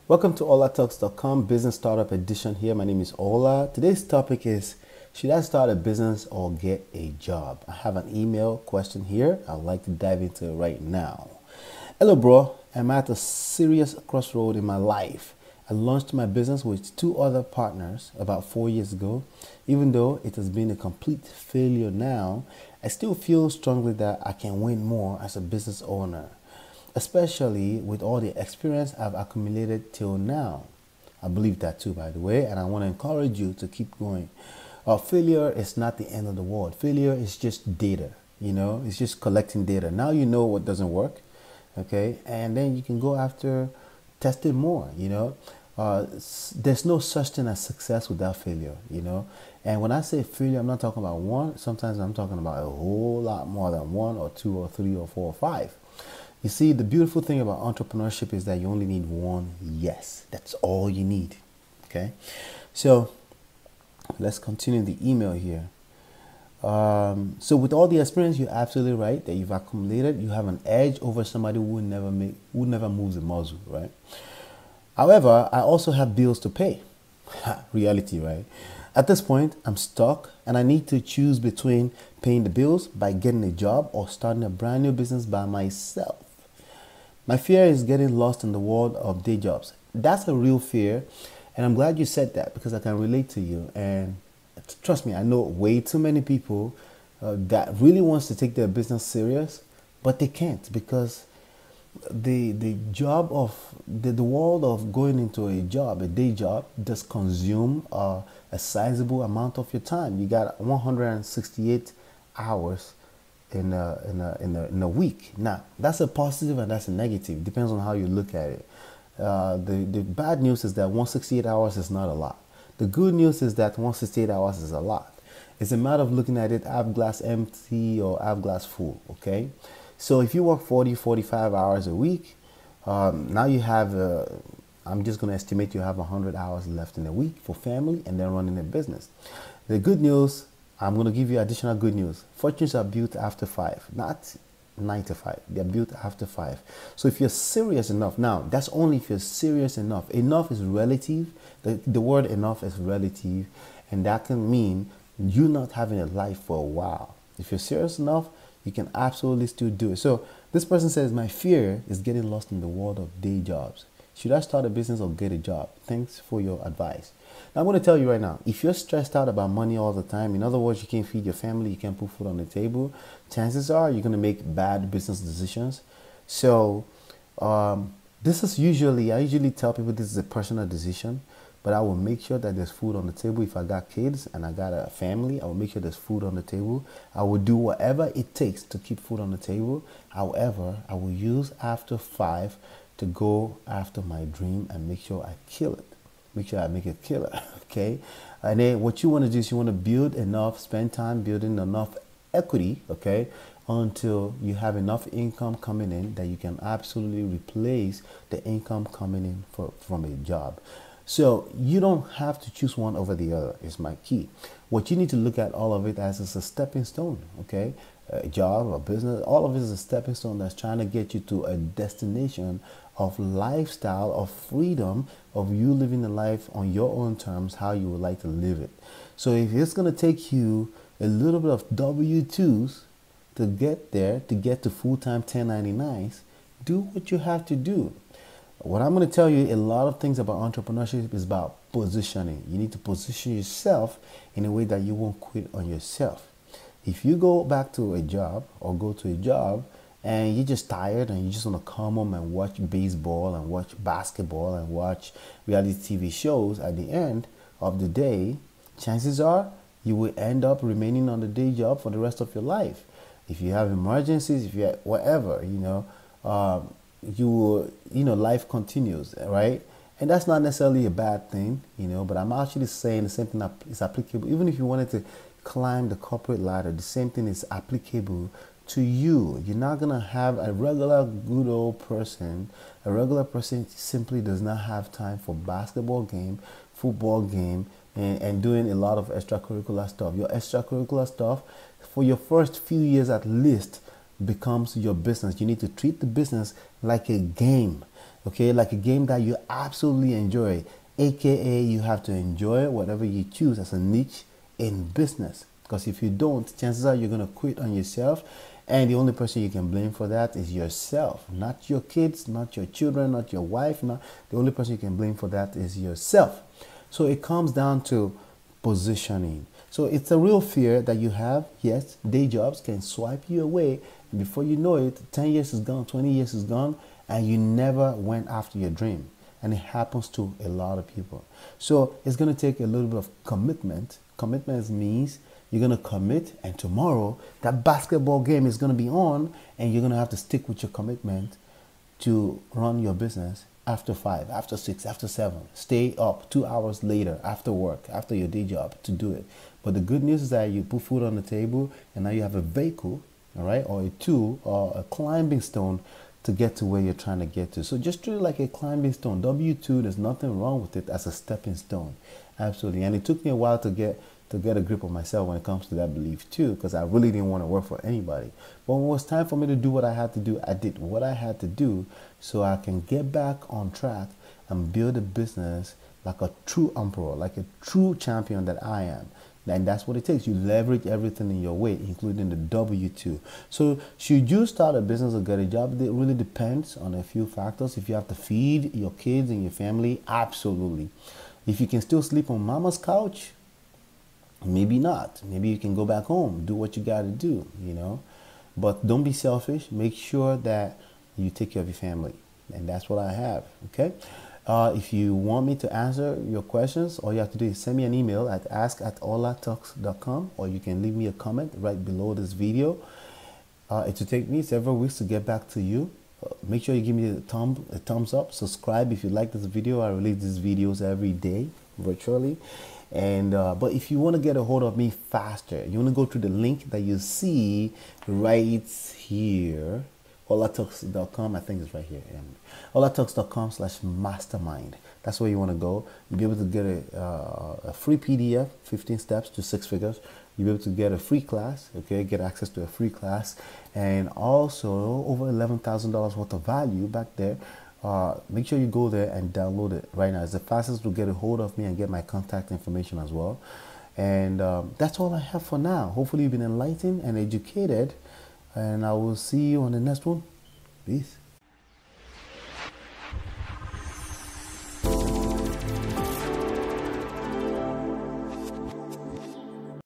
Welcome to olatalks.com business startup edition here. My name is Ola. Today's topic is, should I start a business or get a job? I have an email question here. I'd like to dive into it right now. Hello, bro. I'm at a serious crossroad in my life. I launched my business with two other partners about 4 years ago. Even though it has been a complete failure now, I still feel strongly that I can win more as a business owner, especially with all the experience I've accumulated till now. I believe that too, by the way, and I want to encourage you to keep going. Failure is not the end of the world. Failure is just data, it's just collecting data. Now you know what doesn't work, okay? And then you can go after testing more, There's no such thing as success without failure. And when I say failure, I'm not talking about one. Sometimes I'm talking about a whole lot more than one or two or three or four or five. You see, the beautiful thing about entrepreneurship is that you only need one yes. That's all you need. Okay? So let's continue the email here. So with all the experience, you're absolutely right that you've accumulated. You have an edge over somebody who never moves a muscle, right? However, I also have bills to pay. Reality, right? At this point, I'm stuck and I need to choose between paying the bills by getting a job or starting a brand new business by myself. My fear is getting lost in the world of day jobs. That's a real fear, and I'm glad you said that because I can relate to you. And trust me, I know way too many people that really wants to take their business serious, but they can't because the job of the world of going into a job, a day job, does consume a sizable amount of your time. You got 168 hours in a week. Now, that's a positive and that's a negative. Depends on how you look at it. The bad news is that 168 hours is not a lot. The good news is that 168 hours is a lot. It's a matter of looking at it half glass empty or half glass full, okay? So if you work 45 hours a week, now you have, I'm just going to estimate you have 100 hours left in a week for family and then running a business. The good news, I'm going to give you additional good news. Fortunes are built after 5, not 9 to 5. They're built after 5. So if you're serious enough, now that's only if you're serious enough. Enough is relative. The word enough is relative, and that can mean you not having a life for a while. If you're serious enough, you can absolutely still do it. So this person says, my fear is getting lost in the world of day jobs. Should I start a business or get a job? Thanks for your advice. Now, I'm going to tell you right now, if you're stressed out about money all the time, in other words, you can't feed your family, you can't put food on the table, chances are you're going to make bad business decisions. So this is I usually tell people this is a personal decision, but I will make sure that there's food on the table. If I got kids and I got a family, I will make sure there's food on the table. I will do whatever it takes to keep food on the table. However, I will use after 5 to go after my dream and make sure I kill it. Make sure I make it killer, okay? And then what you want to do is you want to build enough, spend time building enough equity, okay, until you have enough income coming in that you can absolutely replace the income coming in from a job. So you don't have to choose one over the other is my key. What you need to look at all of it as is a stepping stone, okay? A job, a business, all of it is a stepping stone that's trying to get you to a destination of lifestyle, of freedom, of you living the life on your own terms, how you would like to live it. So if it's going to take you a little bit of W-2s to get there, to get to full-time 1099s, do what you have to do. What I'm going to tell you, a lot of things about entrepreneurship is about positioning. You need to position yourself in a way that you won't quit on yourself. If you go back to a job or go to a job and you're just tired and you just want to come home and watch baseball and watch basketball and watch reality TV shows at the end of the day, chances are you will end up remaining on the day job for the rest of your life. If you have emergencies, if you have whatever, you will, life continues, right? And that's not necessarily a bad thing, but I'm actually saying the same thing is applicable. Even if you wanted to climb the corporate ladder, the same thing is applicable to you. You're not going to have a regular good old person. A regular person simply does not have time for basketball game, football game, and doing a lot of extracurricular stuff. Your extracurricular stuff, for your first few years at least, becomes your business. You need to treat the business like a game. Okay, like a game that you absolutely enjoy, aka you have to enjoy whatever you choose as a niche in business. Because if you don't, chances are you're going to quit on yourself, and the only person you can blame for that is yourself, not your kids, not your children, not your wife. Not the only person you can blame for that is yourself. So it comes down to positioning. So it's a real fear that you have. Yes, day jobs can swipe you away, and before you know it, 10 years is gone, 20 years is gone, and you never went after your dream. And it happens to a lot of people. So it's going to take a little bit of commitment. Commitment means you're going to commit, and tomorrow that basketball game is going to be on, and you're going to have to stick with your commitment to run your business after 5, after 6, after 7. Stay up 2 hours later after work, after your day job to do it. But the good news is that you put food on the table, and now you have a vehicle, all right, or a tool or a climbing stone to get to where you're trying to get to. So just treat it like a climbing stone. W2, there's nothing wrong with it as a stepping stone. Absolutely. And it took me a while to get a grip of myself when it comes to that belief too, because I really didn't want to work for anybody. But when it was time for me to do what I had to do, I did what I had to do so I can get back on track and build a business like a true emperor, like a true champion that I am. And that's what it takes. You leverage everything in your way, including the W2. So should you start a business or get a job? It really depends on a few factors. If you have to feed your kids and your family, absolutely. If you can still sleep on mama's couch, maybe not. Maybe you can go back home, do what you got to do, you know. But don't be selfish. Make sure that you take care of your family. And that's what I have, okay? If you want me to answer your questions, all you have to do is send me an email at ask@olatalks.com, or you can leave me a comment right below this video. It will take me several weeks to get back to you. Make sure you give me a thumbs up. Subscribe if you like this video. I release these videos every day virtually. And but if you want to get a hold of me faster, you want to go to the link that you see right here, olatalks.com. I think it's right here. olatalks.com/mastermind. That's where you want to go. You'll be able to get a free PDF, 15 steps to 6 figures. You'll be able to get a free class, okay? Get access to a free class, and also over $11,000 worth of value back there. Make sure you go there and download it right now. It's the fastest to get a hold of me and get my contact information as well. And that's all I have for now. Hopefully you've been enlightened and educated, and I will see you on the next one. Peace.